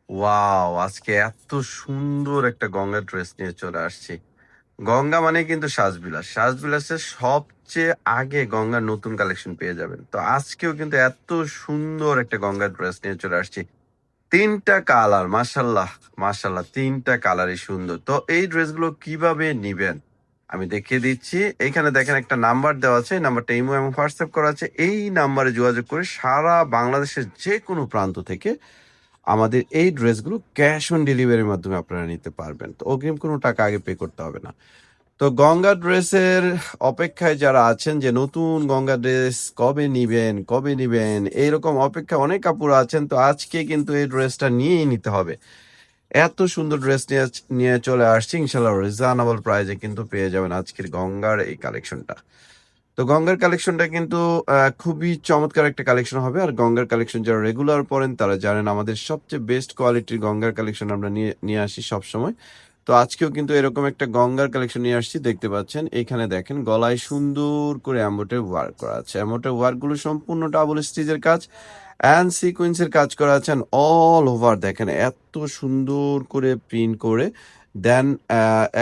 Wow! আজকে এত সুন্দর একটা গঙ্গা ড্রেস নিয়ে চলে আসছি। গঙ্গা মানে কিন্তু সাজবিলাস। সাজবিলাসের সবচেয়ে আগে গঙ্গার নতুন কালেকশন পেয়ে যাবেন। তো আজকেও কিন্তু এত সুন্দর একটা গঙ্গা ড্রেস নিয়ে চলে আসছি। ৩ টা কালার মাশাআল্লাহ, মাশাআল্লাহ ৩ টা কালারই সুন্দর। তো এই ড্রেসগুলো কিভাবে নিবেন? আমি দেখিয়ে দিচ্ছি। এইখানে দেখেন একটা নাম্বার দেওয়া আছে। এই নাম্বারটা ইমো এবং হোয়াটসঅ্যাপ করা আছে। এই নাম্বারে যোগাযোগ করে সারা বাংলাদেশের যেকোনো প্রান্ত থেকে আমাদের এই ড্রেসগুলো ক্যাশ অন ডেলিভারির মাধ্যমে আপনারা নিতে পারবেন। তো অগ্রিম কোনো টাকা আগে পে করতে হবে না। তো গঙ্গা ড্রেসের অপেক্ষায় যারা আছেন যে নতুন গঙ্গা ড্রেস কবে নিবেন, কবে নিবেন? এইরকম অপেক্ষায় অনেক আপুরা আছেন। তো আজকে কিন্তু এই ড্রেসটা নিয়েই নিতে হবে। এত সুন্দর ড্রেস নিয়ে নিয়ে চলে আসছি ইনশাআল্লাহ রিজনেবল প্রাইসে কিন্তু পেয়ে যাবেন আজকের গঙ্গার এই কালেকশনটা। তো গঙ্গার কালেকশনটা কিন্তু খুবই চমৎকার একটা কালেকশন হবে। আর গঙ্গার কালেকশন যারা রেগুলার পড়েন তারা জানেন আমাদের সবচেয়ে বেস্ট কোয়ালিটির গঙ্গার কালেকশন আমরা নিয়ে নিয়ে আসি সবসময়। তো আজকেও কিন্তু এরকম একটা গঙ্গার কালেকশন নিয়ে আসছি দেখতে পাচ্ছেন। এখানে দেখেন গলায় সুন্দর করে এমব্রয়ডারি ওয়ার্ক করা আছে। এমব্রয়ডারি ওয়ার্কগুলো সম্পূর্ণ ডাবল স্টিচের কাজ অ্যান্ড সিকোয়েন্সের কাজ করা আছে অল ওভার দেখেন এত সুন্দর করে প্রিন্ট করে দেন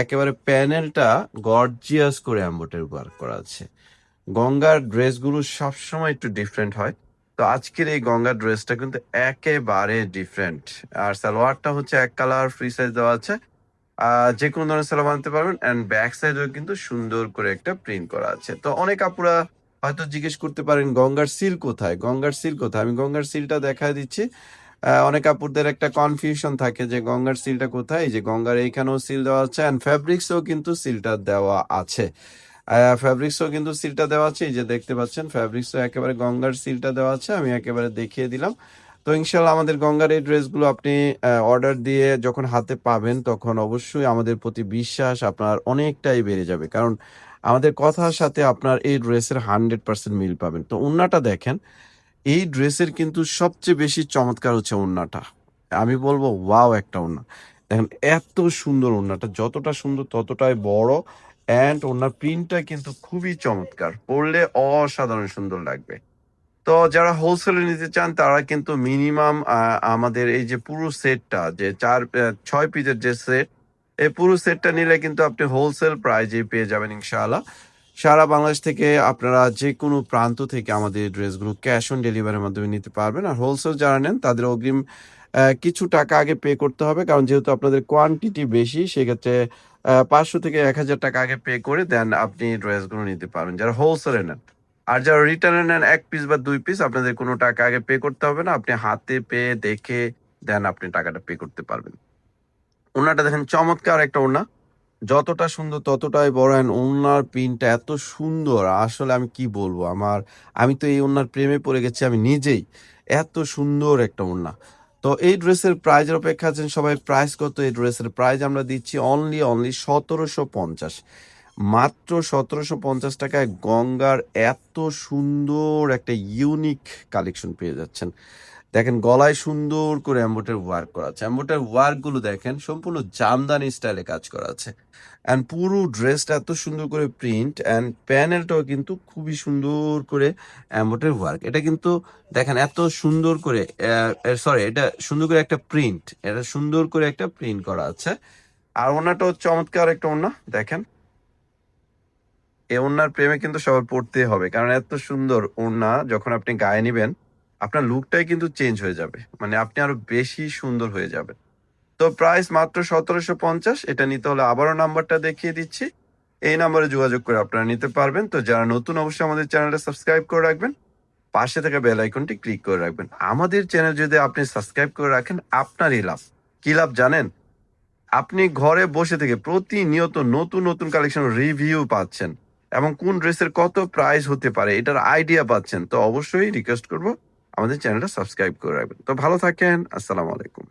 একেবারে প্যানেলটা গর্জিয়াস করে এমব্রয়ডারি ওয়ার্ক করা আছে। গঙ্গার ড্রেসগুলো সবসময় একটু ডিফারেন্ট হয়। তো আজকের এই গঙ্গার ড্রেসটা কিন্তু একেবারে ডিফারেন্ট। আর সালোয়ারটা হচ্ছে এক কালার ফ্রি সাইজ দেওয়া আছে। যে কোনো ধরনের সালোয়ার বানাতে পারবেন অ্যান্ড ব্যাক সাইডেও কিন্তু সুন্দর করে একটা প্রিন্ট করা আছে। তো অনেক আপুরা হয়তো জিজ্ঞেস করতে পারেন গঙ্গার সিল কোথায়? গঙ্গার সিল কোথায়? আমি গঙ্গার সিলটা দেখায় দিচ্ছি। অনেক আপুদের একটা কনফিউশন থাকে যে গঙ্গার সিলটা কোথায়? এই যে গঙ্গার এইখানেও সিল দেওয়া আছে অ্যান্ড ফ্যাব্রিক্সেও কিন্তু সিলটা দেওয়া আছে। ফ্যাব্রিক্সও কিন্তু সিলটা দেওয়া আছে। এই যে দেখতে পাচ্ছেন ফ্যাব্রিক্সও একেবারে গঙ্গার সিলটা দেওয়া আছে। আমি একেবারে দেখিয়ে দিলাম। তো ইনশাআল্লাহ আমাদের গঙ্গার এই ড্রেসগুলো আপনি অর্ডার দিয়ে যখন হাতে পাবেন তখন অবশ্যই আমাদের প্রতি বিশ্বাস আপনার অনেকটাই বেড়ে যাবে। কারণ আমাদের কথার সাথে আপনার এই ড্রেসের 100% মিল পাবেন। তো ওড়নাটা দেখেন। এই ড্রেসের কিন্তু সবচেয়ে বেশি চমৎকার হচ্ছে ওড়নাটা। আমি বলব ওয়াও একটা ওড়না। দেখেন এত সুন্দর ওড়নাটা যতটা সুন্দর ততটাই বড় অ্যান্ড ওড়নার প্রিন্টটা কিন্তু খুবই চমৎকার। পরলে অসাধারণ সুন্দর লাগবে। তো যারা হোলসেলে নিতে চান তারা কিন্তু মিনিমাম আমাদের এই যে পুরো সেটটা যে ৬ পিসের যে সেট, এই পুরো সেটটা নিলে কিন্তু আপনি হোলসেল প্রাইজেই পেয়ে যাবেন ইনশাআল্লাহ। সারা বাংলাদেশ থেকে আপনারা যেকোনো প্রান্ত থেকে আমাদের এই ড্রেসগুলো ক্যাশ অন ডেলিভারির মাধ্যমে নিতে পারবেন। আর হোলসেল যারা নেন তাদের অগ্রিম কিছু টাকা আগে পে করতে হবে। কারণ যেহেতু আপনাদের কোয়ান্টিটি বেশি সেক্ষেত্রে ৫০০ থেকে ৳১,০০০ আগে পে করে দেন আপনি ড্রেসগুলো নিতে পারবেন যারা হোলসেলে নেন। আর যারা রিটেইলে নেন ১ পিস বা ২ পিস আপনাদের কোনো টাকা আগে পে করতে হবে না। আপনি হাতে পেয়ে দেখে দেন আপনি টাকাটা পে করতে পারবেন। ওড়নাটা দেখেন চমৎকার একটা ওড়না। যতটা সুন্দর ততটাই বড় অ্যান্ড ওড়নার প্রিন্টটা এত সুন্দর আসলে আমি কি বলবো? আমি তো এই ওড়নার প্রেমে পড়ে গেছি আমি নিজেই। এত সুন্দর একটা ওড়না। তো এই ড্রেসের প্রাইজের অপেক্ষা আছেন সবাই। প্রাইস কত? এই ড্রেসের প্রাইস আমরা দিচ্ছি অনলি ১৭৫০। মাত্র ৳১৭৫০ গঙ্গার এত সুন্দর একটা ইউনিক কালেকশন পেয়ে যাচ্ছেন। দেখেন গলায় সুন্দর করে এমব্রয়ডারি ওয়ার্ক করা আছে। এমব্রয়ডারি ওয়ার্কগুলো দেখেন সম্পূর্ণ জামদানি স্টাইলে কাজ করা আছে। অ্যান্ড পুরো ড্রেসটা এত সুন্দর করে প্রিন্ট অ্যান্ড প্যানেলটাও কিন্তু খুবই সুন্দর করে এমব্রয়ডারি ওয়ার্ক। এটা কিন্তু দেখেন এত সুন্দর করে সরি এটা সুন্দর করে একটা প্রিন্ট। এটা সুন্দর করে একটা প্রিন্ট করা আছে। আর ওড়নাটাও চমৎকার একটা ওড়না দেখেন। এই ওড়নার প্রেমে কিন্তু সবার পড়তেই হবে। কারণ এত সুন্দর ওড়না যখন আপনি গায়ে নিবেন, আপনার লুকটাই কিন্তু চেঞ্জ হয়ে যাবে। মানে আপনি আরো বেশি সুন্দর হয়ে যাবেন। তো প্রাইস মাত্র ১৭৫০। এটা নিতে হলে আবারও নাম্বারটা দেখিয়ে দিচ্ছি। এই নাম্বারে যোগাযোগ করে আপনারা নিতে পারবেন। তো যারা নতুন অবশ্যই আমাদের চ্যানেলটা সাবস্ক্রাইব করে রাখবেন। পাশে থাকা বেল আইকনটি ক্লিক করে রাখবেন। আমাদের চ্যানেল যদি আপনি সাবস্ক্রাইব করে রাখেন আপনারই লাভ। কি লাভ জানেন? আপনি ঘরে বসে থেকে প্রতিনিয়ত নতুন কালেকশন রিভিউ পাচ্ছেন এবং কোন ড্রেসের কত প্রাইস হতে পারে এটার আইডিয়া পাচ্ছেন। তো অবশ্যই রিকোয়েস্ট করব আমাদের চ্যানেলটা সাবস্ক্রাইব করে রাখবেন। তো ভালো থাকেন। আসসালামু আলাইকুম।